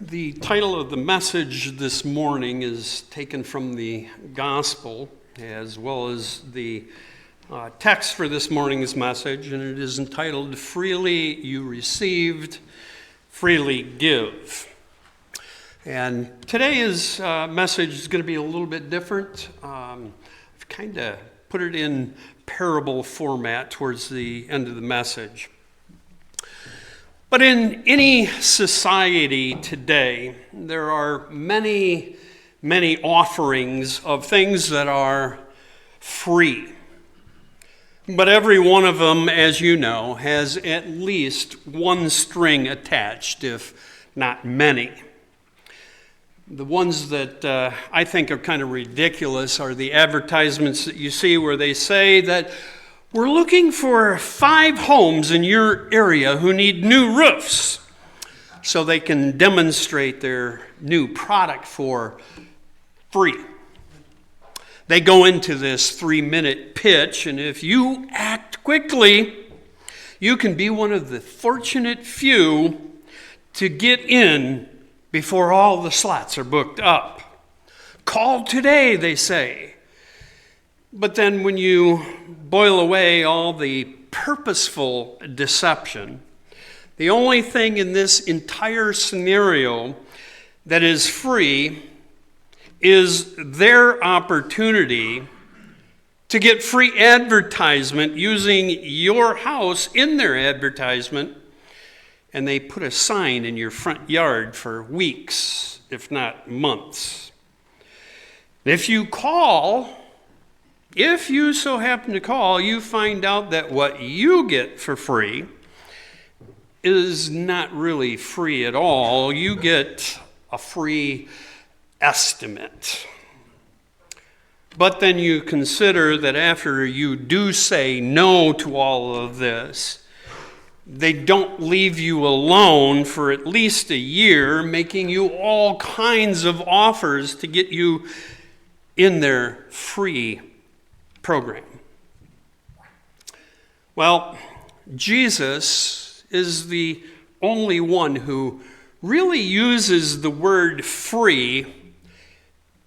The title of the message this morning is taken from the gospel as well as the text for this morning's message, and it is entitled, "Freely You Received, Freely Give." And today's message is going to be a little bit different. I've kind of put it in parable format towards the end of the message. But in any society today, there are many, many offerings of things that are free. But every one of them, as you know, has at least one string attached, if not many. The ones that I think are kind of ridiculous are the advertisements that you see where they say that we're looking for 5 homes in your area who need new roofs so they can demonstrate their new product for free. They go into this 3-minute pitch, and if you act quickly, you can be one of the fortunate few to get in before all the slots are booked up. Call today, they say. But then when you boil away all the purposeful deception, the only thing in this entire scenario that is free is their opportunity to get free advertisement using your house in their advertisement, and they put a sign in your front yard for weeks, if not months. If you so happen to call, you find out that what you get for free is not really free at all. You get a free estimate. But then you consider that after you do say no to all of this, they don't leave you alone for at least a year, making you all kinds of offers to get you in their free program. Well, Jesus is the only one who really uses the word free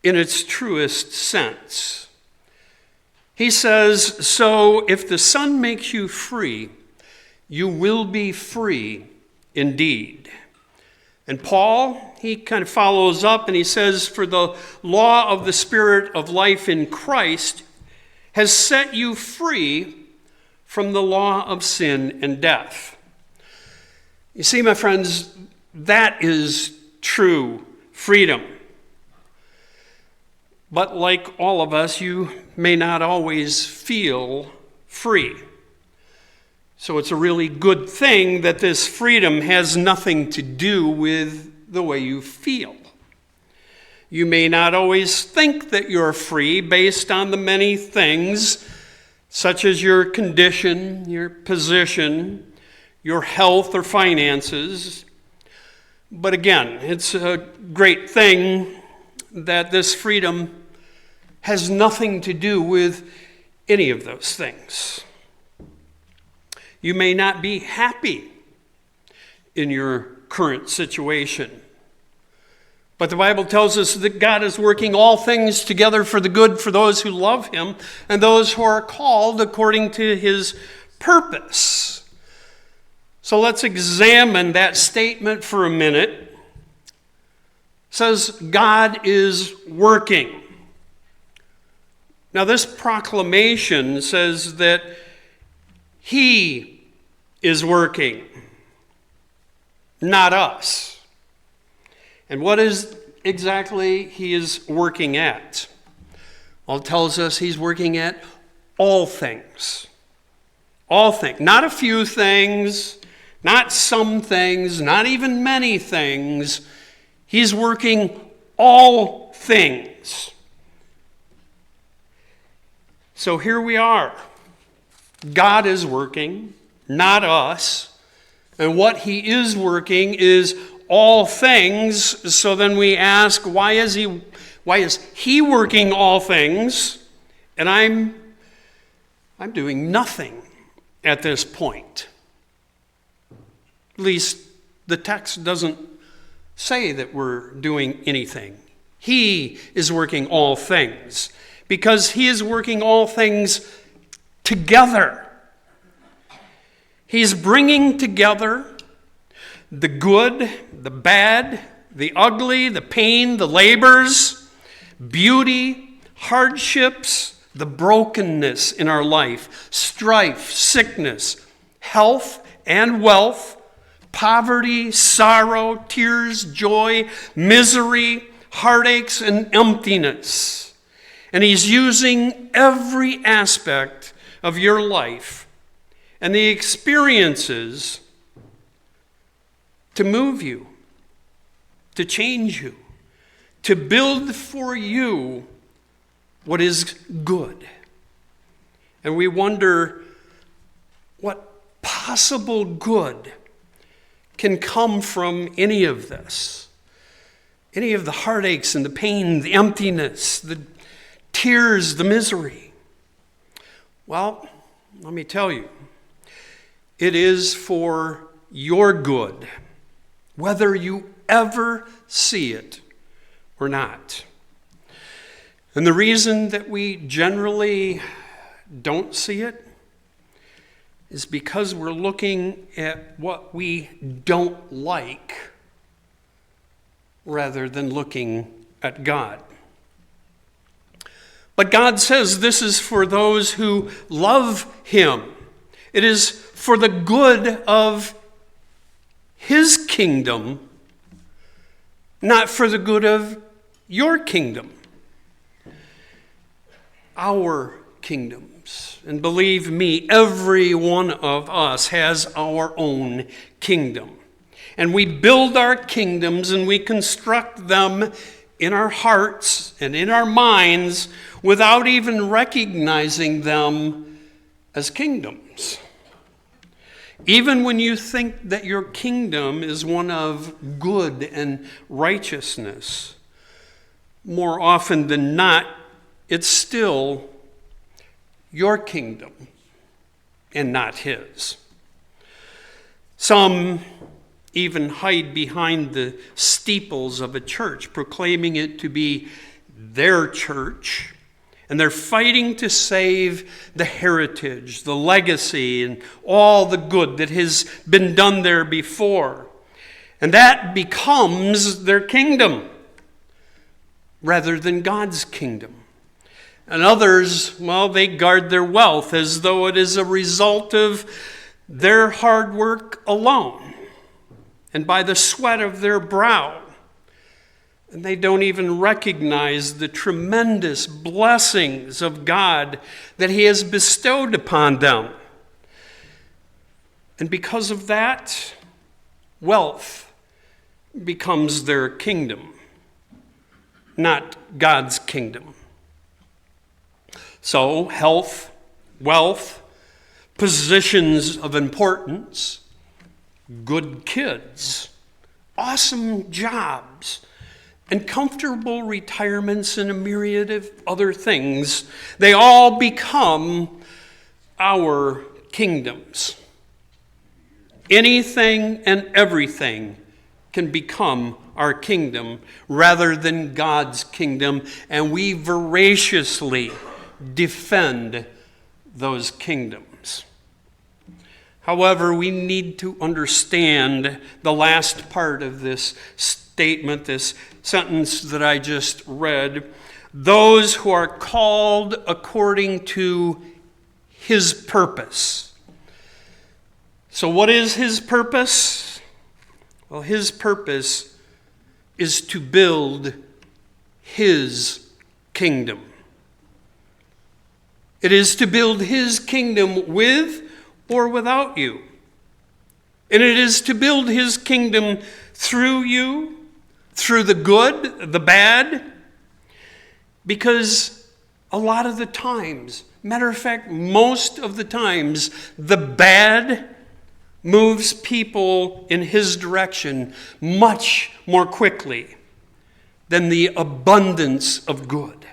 in its truest sense. He says, "So if the Son makes you free, you will be free indeed." And Paul, he kind of follows up and he says, "For the law of the Spirit of life in Christ has set you free from the law of sin and death." You see, my friends, that is true freedom. But like all of us, you may not always feel free. So it's a really good thing that this freedom has nothing to do with the way you feel. You may not always think that you're free based on the many things, such as your condition, your position, your health or finances. But again, it's a great thing that this freedom has nothing to do with any of those things. You may not be happy in your current situation. But the Bible tells us that God is working all things together for the good for those who love him and those who are called according to his purpose. So let's examine that statement for a minute. It says God is working. Now this proclamation says that he is working, not us. And what is exactly he is working at? Well, it tells us he's working at all things. All things. Not a few things, not some things, not even many things. He's working all things. So here we are. God is working, not us. And what he is working is all things. So then we ask, why is he working all things and I'm doing nothing at this point? At least the text doesn't say that we're doing anything. He is working all things because he is working all things together. He's bringing together the good, the bad, the ugly, the pain, the labors, beauty, hardships, the brokenness in our life, strife, sickness, health and wealth, poverty, sorrow, tears, joy, misery, heartaches, and emptiness. And he's using every aspect of your life and the experiences to move you, to change you, to build for you what is good. And we wonder what possible good can come from any of this. Any of the heartaches and the pain, the emptiness, the tears, the misery. Well, let me tell you, it is for your good, whether you ever see it or not. And the reason that we generally don't see it is because we're looking at what we don't like rather than looking at God. But God says this is for those who love him. It is for the good of his kingdom, not for the good of your kingdom. Our kingdoms. And believe me, every one of us has our own kingdom. And we build our kingdoms and we construct them in our hearts and in our minds without even recognizing them as kingdoms. Even when you think that your kingdom is one of good and righteousness, more often than not, it's still your kingdom and not his. Some even hide behind the steeples of a church, proclaiming it to be their church. And they're fighting to save the heritage, the legacy, and all the good that has been done there before. And that becomes their kingdom rather than God's kingdom. And others, well, they guard their wealth as though it is a result of their hard work alone and by the sweat of their brow. And they don't even recognize the tremendous blessings of God that he has bestowed upon them. And because of that, wealth becomes their kingdom, not God's kingdom. So, health, wealth, positions of importance, good kids, awesome jobs, and comfortable retirements and a myriad of other things, they all become our kingdoms. Anything and everything can become our kingdom rather than God's kingdom, and we voraciously defend those kingdoms. However, we need to understand the last part of this statement, this sentence that I just read. Those who are called according to his purpose. So what is his purpose? Well, his purpose is to build his kingdom. It is to build his kingdom with or without you. And it is to build his kingdom through you, through the good, the bad, because a lot of the times, matter of fact, most of the times, the bad moves people in his direction much more quickly than the abundance of good.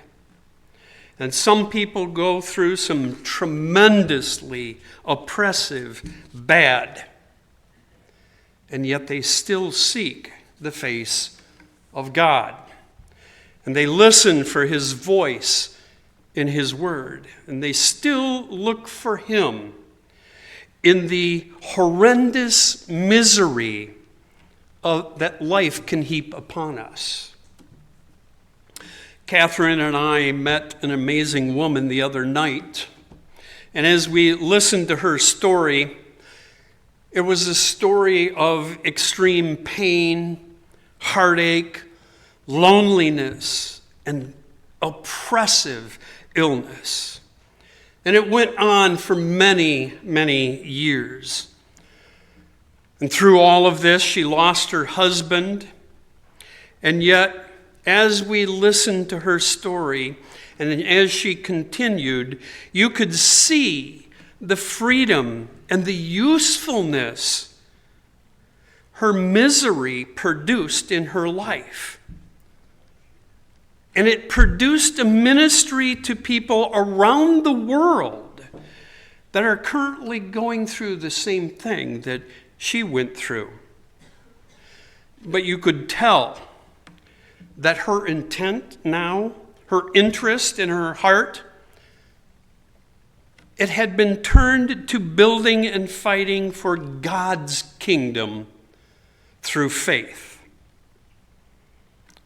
And some people go through some tremendously oppressive bad, and yet they still seek the face of God. And they listen for his voice in his word. And they still look for him in the horrendous misery that life can heap upon us. Catherine and I met an amazing woman the other night. And as we listened to her story, it was a story of extreme pain, heartache, loneliness, and oppressive illness. And it went on for many, many years. And through all of this, she lost her husband. And yet, as we listened to her story, and as she continued, you could see the freedom and the usefulness her misery produced in her life. And it produced a ministry to people around the world that are currently going through the same thing that she went through. But you could tell that her intent now, her interest in her heart, it had been turned to building and fighting for God's kingdom through faith.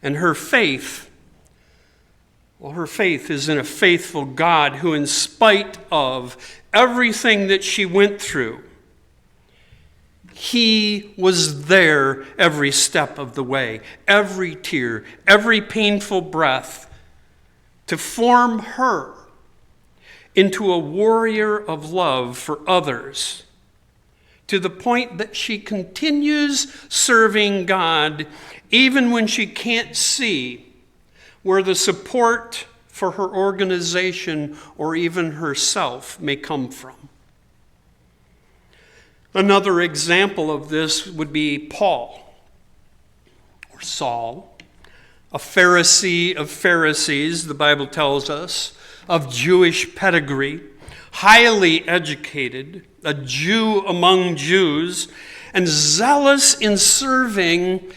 And her faith is in a faithful God who, in spite of everything that she went through, he was there every step of the way, every tear, every painful breath, to form her into a warrior of love for others, to the point that she continues serving God even when she can't see where the support for her organization or even herself may come from. Another example of this would be Paul, or Saul, a Pharisee of Pharisees, the Bible tells us, of Jewish pedigree, highly educated, a Jew among Jews, and zealous in serving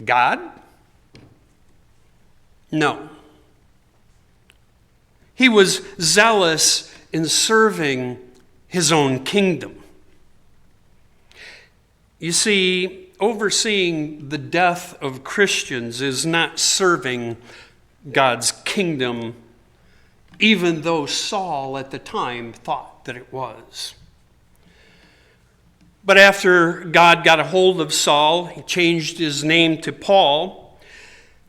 God? No. He was zealous in serving his own kingdom. You see, overseeing the death of Christians is not serving God's kingdom, even though Saul at the time thought that it was. But after God got a hold of Saul, he changed his name to Paul.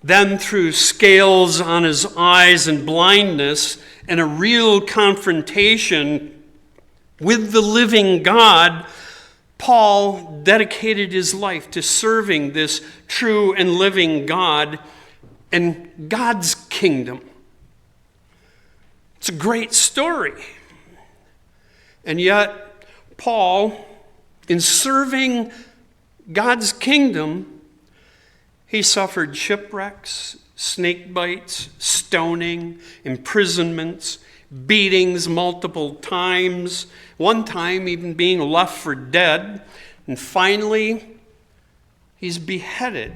Then through scales on his eyes and blindness and a real confrontation with the living God, Paul dedicated his life to serving this true and living God and God's kingdom. It's a great story. And yet, Paul, in serving God's kingdom, he suffered shipwrecks, snake bites, stoning, imprisonments, beatings multiple times, one time even being left for dead, and finally, he's beheaded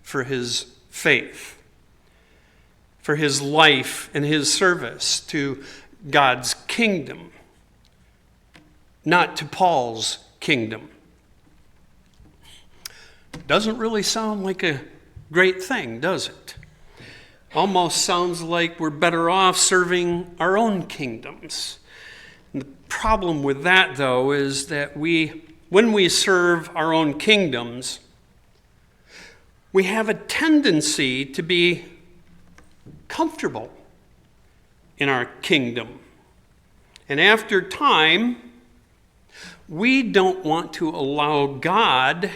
for his faith, for his life and his service to God's kingdom, not to Paul's kingdom. Doesn't really sound like a great thing, does it? Almost sounds like we're better off serving our own kingdoms. And the problem with that, though, is that when we serve our own kingdoms, we have a tendency to be comfortable in our kingdom. And after time, we don't want to allow God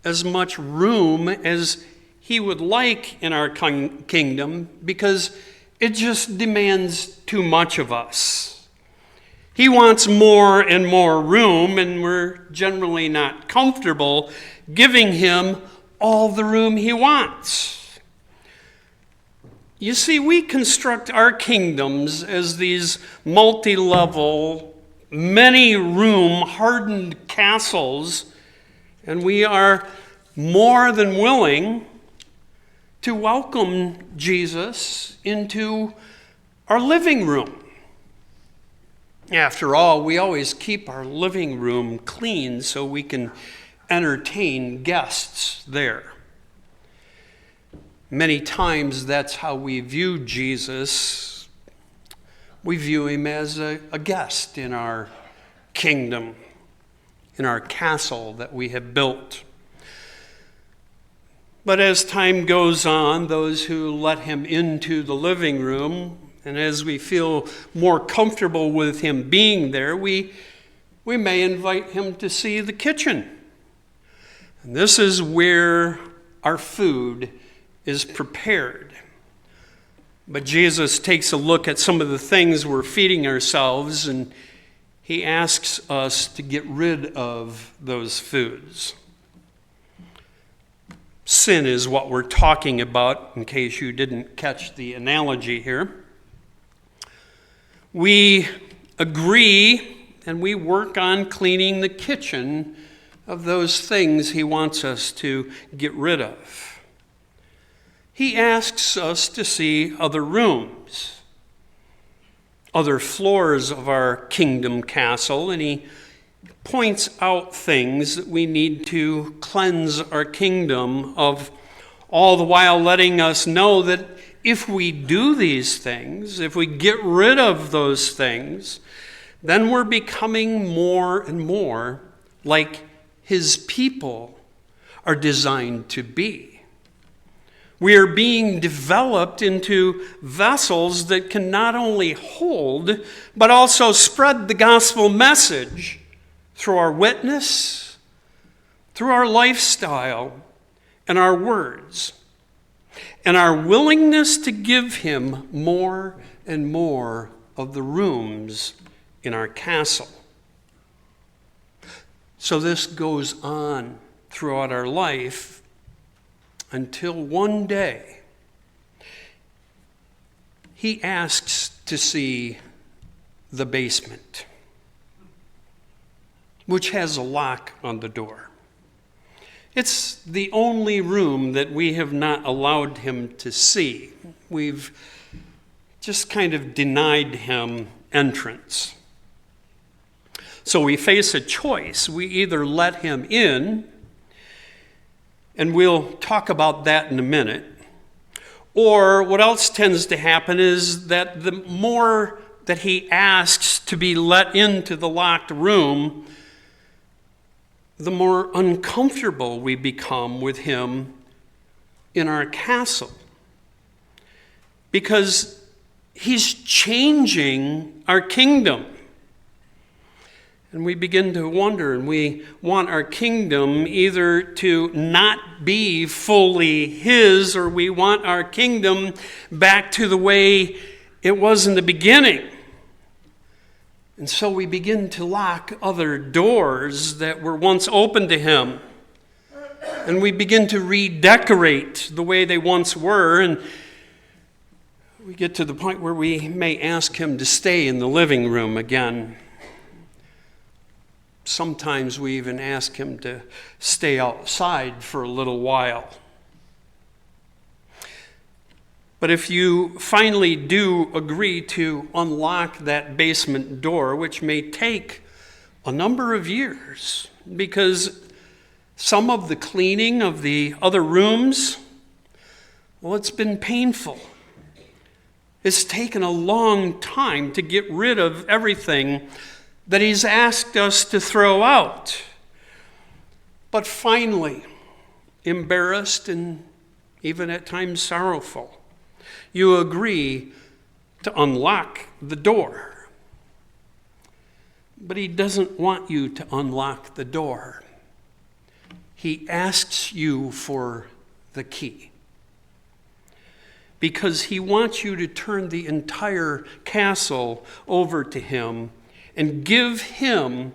as much room as he would like in our kingdom because it just demands too much of us. He wants more and more room, and we're generally not comfortable giving him all the room he wants. You see, we construct our kingdoms as these multi-level, many-room, hardened castles, and we are more than willing to welcome Jesus into our living room. After all, we always keep our living room clean so we can entertain guests there. Many times that's how we view Jesus. We view him as a guest in our kingdom, in our castle that we have built. But as time goes on, those who let him into the living room, and as we feel more comfortable with him being there, we may invite him to see the kitchen. And this is where our food is prepared. But Jesus takes a look at some of the things we're feeding ourselves, and he asks us to get rid of those foods. Sin is what we're talking about, in case you didn't catch the analogy here. We agree and we work on cleaning the kitchen of those things he wants us to get rid of. He asks us to see other rooms, other floors of our kingdom castle, and he points out things that we need to cleanse our kingdom of, all the while letting us know that if we do these things, if we get rid of those things, then we're becoming more and more like his people are designed to be. We are being developed into vessels that can not only hold, but also spread the gospel message through our witness, through our lifestyle, and our words, and our willingness to give him more and more of the rooms in our castle. So this goes on throughout our life until one day he asks to see the basement, which has a lock on the door. It's the only room that we have not allowed him to see. We've just kind of denied him entrance. So we face a choice. We either let him in, and we'll talk about that in a minute, or what else tends to happen is that the more that he asks to be let into the locked room, the more uncomfortable we become with him in our castle. Because he's changing our kingdom. And we begin to wonder, and we want our kingdom either to not be fully his, or we want our kingdom back to the way it was in the beginning. And so we begin to lock other doors that were once open to him. And we begin to redecorate the way they once were. And we get to the point where we may ask him to stay in the living room again. Sometimes we even ask him to stay outside for a little while. But if you finally do agree to unlock that basement door, which may take a number of years, because some of the cleaning of the other rooms, well, it's been painful. It's taken a long time to get rid of everything that he's asked us to throw out. But finally, embarrassed and even at times sorrowful, you agree to unlock the door. But he doesn't want you to unlock the door. He asks you for the key, because he wants you to turn the entire castle over to him and give him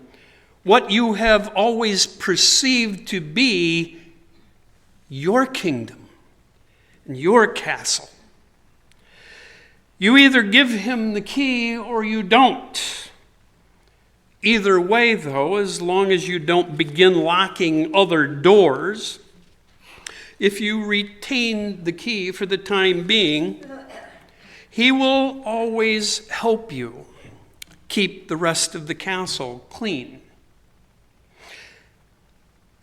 what you have always perceived to be your kingdom and your castle. You either give him the key or you don't. Either way, though, as long as you don't begin locking other doors, if you retain the key for the time being, he will always help you keep the rest of the castle clean.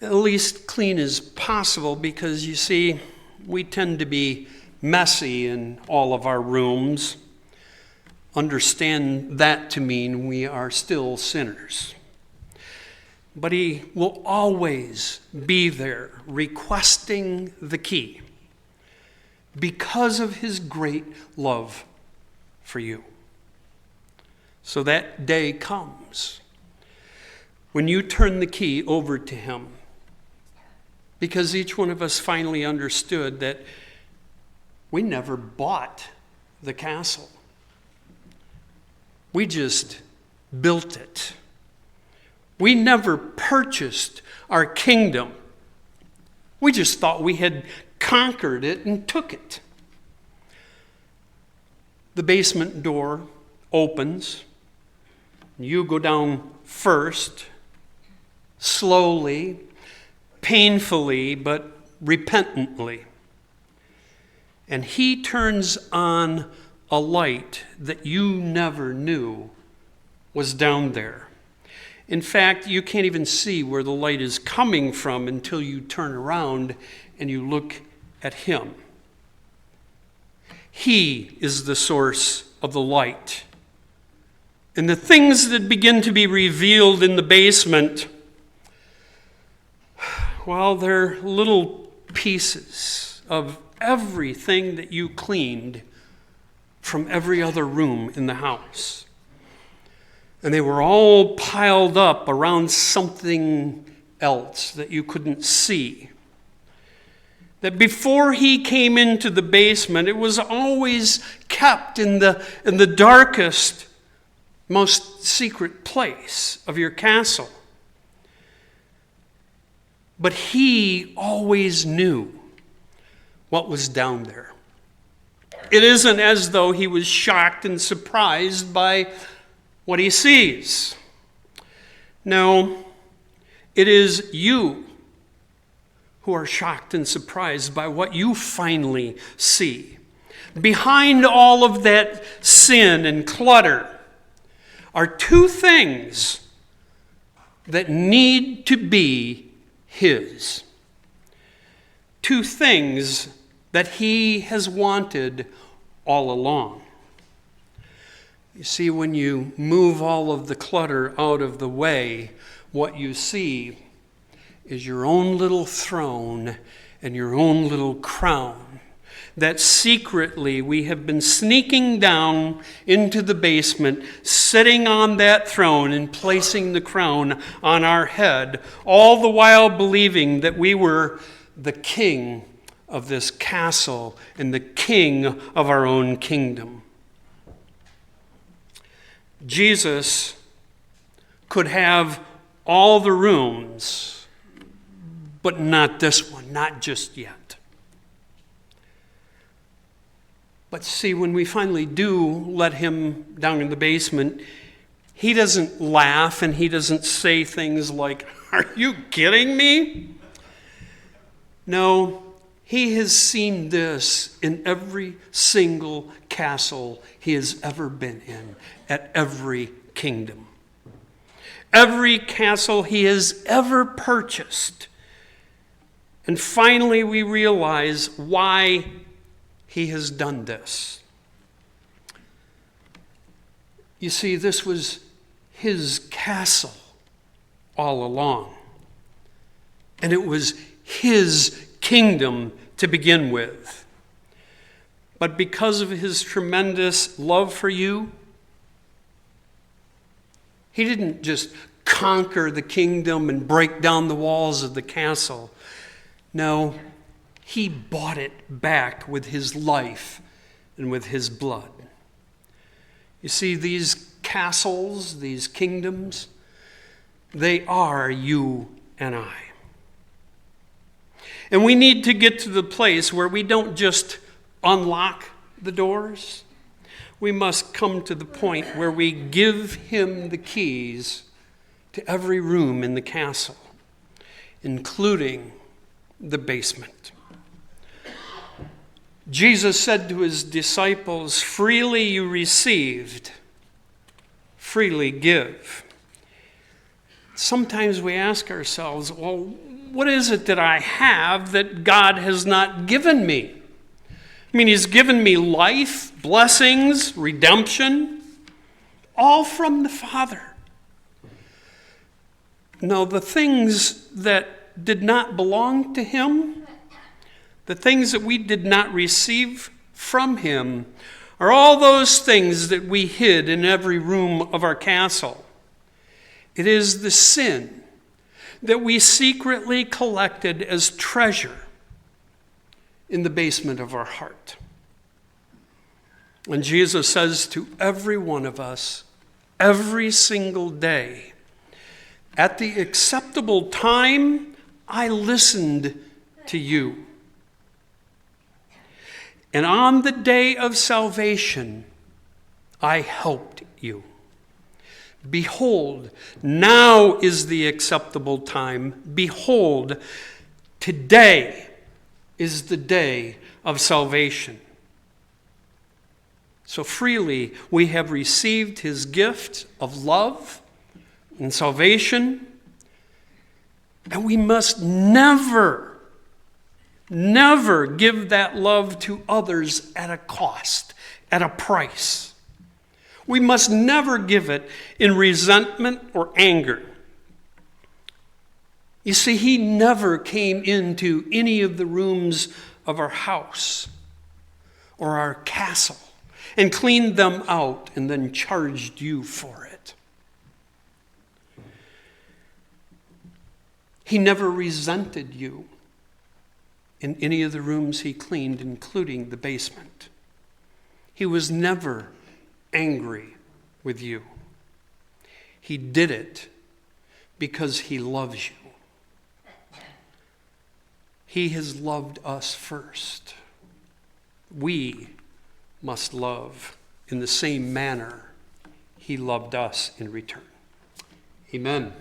At least clean as possible, because you see, we tend to be messy in all of our rooms. Understand that to mean we are still sinners. But he will always be there requesting the key because of his great love for you. So that day comes when you turn the key over to him, because each one of us finally understood that we never bought the castle. We just built it. We never purchased our kingdom. We just thought we had conquered it and took it. The basement door opens. You go down first, slowly, painfully, but repentantly. And he turns on a light that you never knew was down there. In fact, you can't even see where the light is coming from until you turn around and you look at him. He is the source of the light. And the things that begin to be revealed in the basement, well, they're little pieces of everything that you cleaned from every other room in the house. And they were all piled up around something else that you couldn't see. That before he came into the basement, it was always kept in the darkest, most secret place of your castle. But he always knew what was down there. It isn't as though he was shocked and surprised by what he sees. No, it is you who are shocked and surprised by what you finally see. Behind all of that sin and clutter are two things that need to be his. Two things that he has wanted all along. You see, when you move all of the clutter out of the way, what you see is your own little throne and your own little crown that secretly we have been sneaking down into the basement, sitting on that throne and placing the crown on our head, all the while believing that we were the king of this castle and the king of our own kingdom. Jesus could have all the rooms, but not this one, not just yet. But see, when we finally do let him down in the basement, he doesn't laugh and he doesn't say things like, "Are you kidding me?" No, he has seen this in every single castle he has ever been in, at every kingdom. Every castle he has ever purchased. And finally we realize why he has done this. You see, this was his castle all along. And it was his kingdom to begin with. But because of his tremendous love for you, he didn't just conquer the kingdom and break down the walls of the castle. No, he bought it back with his life and with his blood. You see, these castles, these kingdoms, they are you and I. And we need to get to the place where we don't just unlock the doors. We must come to the point where we give him the keys to every room in the castle, including the basement. Jesus said to his disciples, "Freely you received, freely give." Sometimes we ask ourselves, well, what is it that I have that God has not given me? I mean, he's given me life, blessings, redemption, all from the Father. No, the things that did not belong to him, the things that we did not receive from him, are all those things that we hid in every room of our castle. It is the sin that we secretly collected as treasure in the basement of our heart. And Jesus says to every one of us, every single day, "At the acceptable time, I listened to you. And on the day of salvation, I helped you. Behold, now is the acceptable time. Behold, today is the day of salvation." So freely we have received his gift of love and salvation, and we must never give that love to others at a cost, at a price. We must never give it in resentment or anger. You see, he never came into any of the rooms of our house or our castle and cleaned them out and then charged you for it. He never resented you in any of the rooms he cleaned, including the basement. He was never angry with you. He did it because he loves you. He has loved us first. We must love in the same manner he loved us in return. Amen.